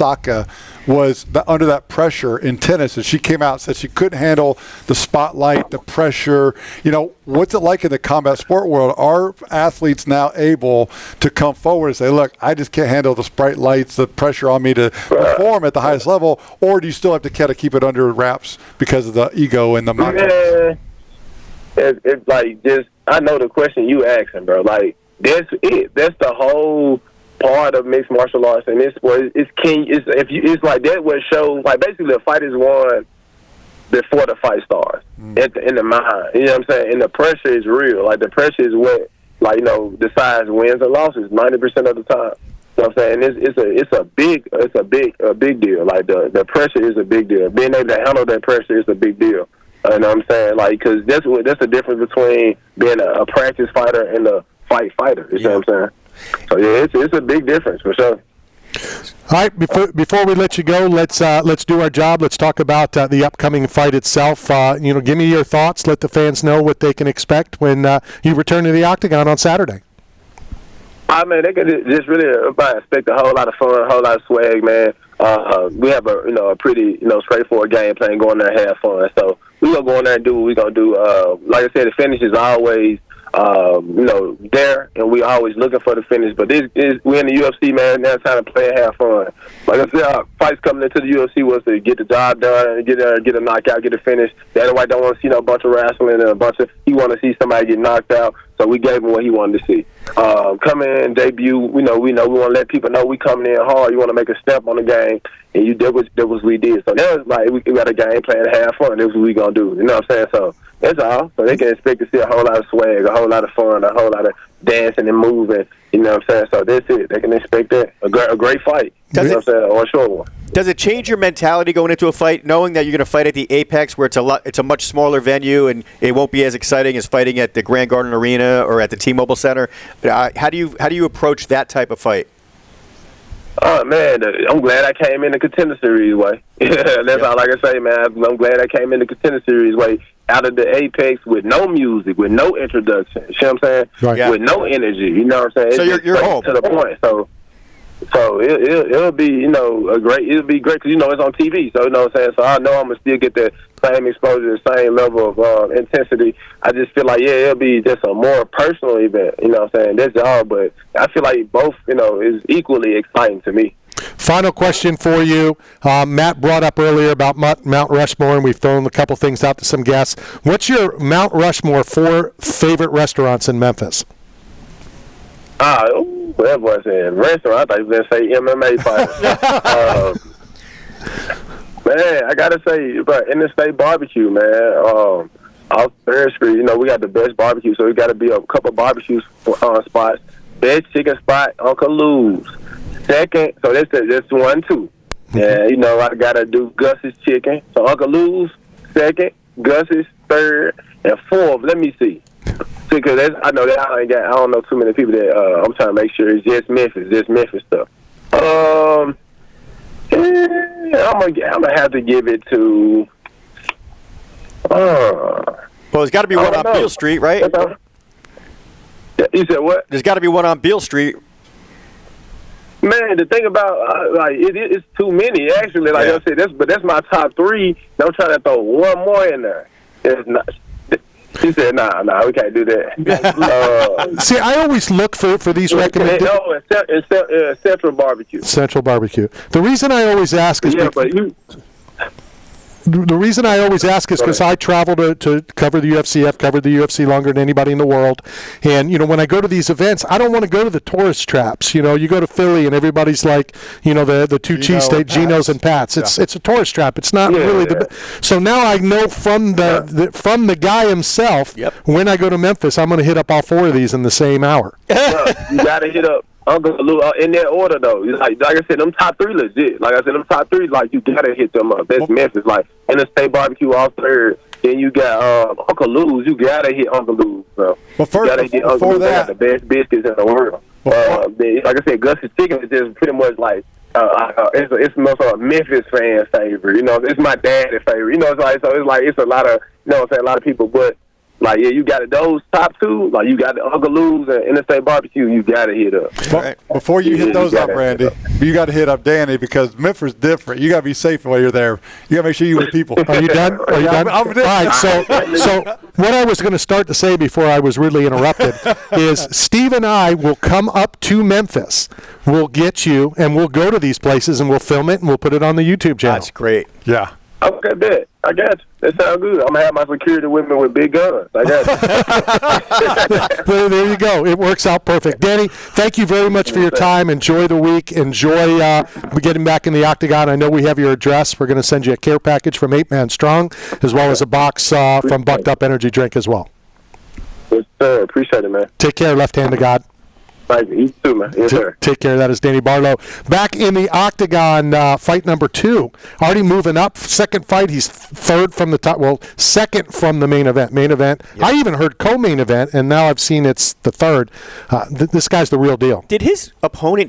Osaka was under that pressure in tennis, and she came out and said she couldn't handle the spotlight, the pressure. What's it like in the combat sport world? Are athletes now able to come forward and say, look, I just can't handle the bright lights, the pressure on me to perform at the highest level, or do you still have to kind of keep it under wraps because of the ego and the mindset? It's like just, I know the question you asking, bro. Like, that's it. That's the whole part of mixed martial arts and this sport. It's like that what shows, like, basically the fight is won before the fight starts in the mind. You know what I'm saying? And the pressure is real. Like, the pressure is what, like, decides wins and losses 90% of the time. You know what I'm saying? And it's a big deal. Like, the pressure is a big deal. Being able to handle that pressure is a big deal. You know what I'm saying? Like, because that's the difference between being a practice fighter and a fighter. You know what I'm saying? So yeah, it's a big difference for sure. All right, before we let you go, let's do our job. Let's talk about the upcoming fight itself. Give me your thoughts. Let the fans know what they can expect when you return to the octagon on Saturday. I mean, they can just really expect a whole lot of fun, a whole lot of swag, man. We have a pretty straightforward game plan, going there and have fun. So we gonna go in there and do what we gonna do. Like I said, the finish is always there, and we always looking for the finish. But we in the UFC, man. Now it's time to play and have fun. Like I said, our fights coming into the UFC was to get the job done, and get a knockout, get a finish. Dana White don't want to see no bunch of wrestling and he want to see somebody get knocked out. So we gave him what he wanted to see. Come in, debut. We want to let people know we coming in hard. You want to make a step on the game, and that was what we did. So that was like we got a game plan to have fun. That's what we gonna do. You know what I'm saying? So that's all. So they can expect to see a whole lot of swag, a whole lot of fun, a whole lot of dancing and moving. You know what I'm saying? So that's it. They can expect that. A great fight. You know what I'm saying? Or a short one. Does it change your mentality going into a fight, knowing that you're going to fight at the Apex, where it's a much smaller venue and it won't be as exciting as fighting at the Grand Garden Arena or at the T-Mobile Center? How do you approach that type of fight? Oh man, I'm glad I came in the Contender Series way. That's all I can say, man. I'm glad I came in the Contender Series way, out of the Apex with no music, with no introduction. You know what I'm saying? Right. Yeah. With no energy. You know what I'm saying? So you're home to the point. So it'll be it'll be great because it's on TV. So you know what I'm saying. So I know I'm gonna still get the same exposure, the same level of intensity. I just feel like it'll be just a more personal event. You know what I'm saying. That's all, but I feel like both is equally exciting to me. Final question for you. Matt brought up earlier about Mount Rushmore, and we've thrown a couple things out to some guests. What's your Mount Rushmore 4 favorite restaurants in Memphis? That boy said restaurant. I thought he was going to say MMA fighter. Man, I got to say, but Interstate Barbecue, man. Off 3rd Street, we got the best barbecue, so we got to be a couple barbecue spots. Best chicken spot, Uncle Lou's. Second, so that's 1, 2. Yeah, I got to do Gus's Chicken. So Uncle Lou's, second, Gus's, third, and fourth. Let me see. Because I know that I don't know too many people that I'm trying to make sure it's just Memphis stuff. I'm gonna have to give it to. Well, there's got to be one on Beale Street, right? You said what? There's got to be one on Beale Street. Man, the thing about it's too many actually. Like I said, that's my top 3. I'm trying to throw one more in there. It's not. He said, nah, we can't do that. See, I always look for these recommendations. No, Central Barbecue. Central Barbecue. The reason I always ask is because I travel to cover the UFC. I've covered the UFC longer than anybody in the world. And, when I go to these events, I don't want to go to the tourist traps. You go to Philly and everybody's like, the 2 cheesesteak, Geno's and Pat's. It's a tourist trap. It's not really So now I know from the guy himself, when I go to Memphis, I'm going to hit up all 4 of these in the same hour. You got to hit up Uncle Lou in that order, though. Like I said, them top 3 legit. Like I said, them top 3, like, you got to hit them up. That's Memphis. Like, Interstate Barbecue off 3rd. Then you got Uncle Lou's. You got to hit Uncle Lou's, bro. But first, before that, they got the best biscuits in the world. Like I said, Gus's Chicken is just pretty much like, it's most of a Memphis fan favorite. It's my dad's favorite. It's a lot of, a lot of people. But Like, yeah, you got it. Those top two, like, you got the Uncle Lou's and Interstate Barbecue, you got to hit up. But before you hit those up, Randy, you got to hit up Danny because Memphis different. You got to be safe while you're there. You got to make sure you're with people. Are you done? Are you done? I'm All right, so what I was going to start to say before I was rudely interrupted is Steve and I will come up to Memphis. We'll get you, and we'll go to these places, and we'll film it, and we'll put it on the YouTube channel. That's great. Yeah. Okay, bet. I got you. That sounds good. I'm going to have my security with me with big guns. I got you. Well, there you go. It works out perfect. Danny, thank you very much for your time. Enjoy the week. Enjoy getting back in the octagon. I know we have your address. We're going to send you a care package from 8 Man Strong, as well as a box from Bucked Up Energy Drink as well. Yes, sir. Appreciate it, man. Take care, left hand to God. Thank you. You too, man. Yes, sir. Take care. That is Danny Barlow. Back in the octagon, fight number 2. Already moving up. Second fight, he's third from the top. Well, second from the main event. Main event. Yep. I even heard co-main event, and now I've seen it's the third. This guy's the real deal. Did his opponent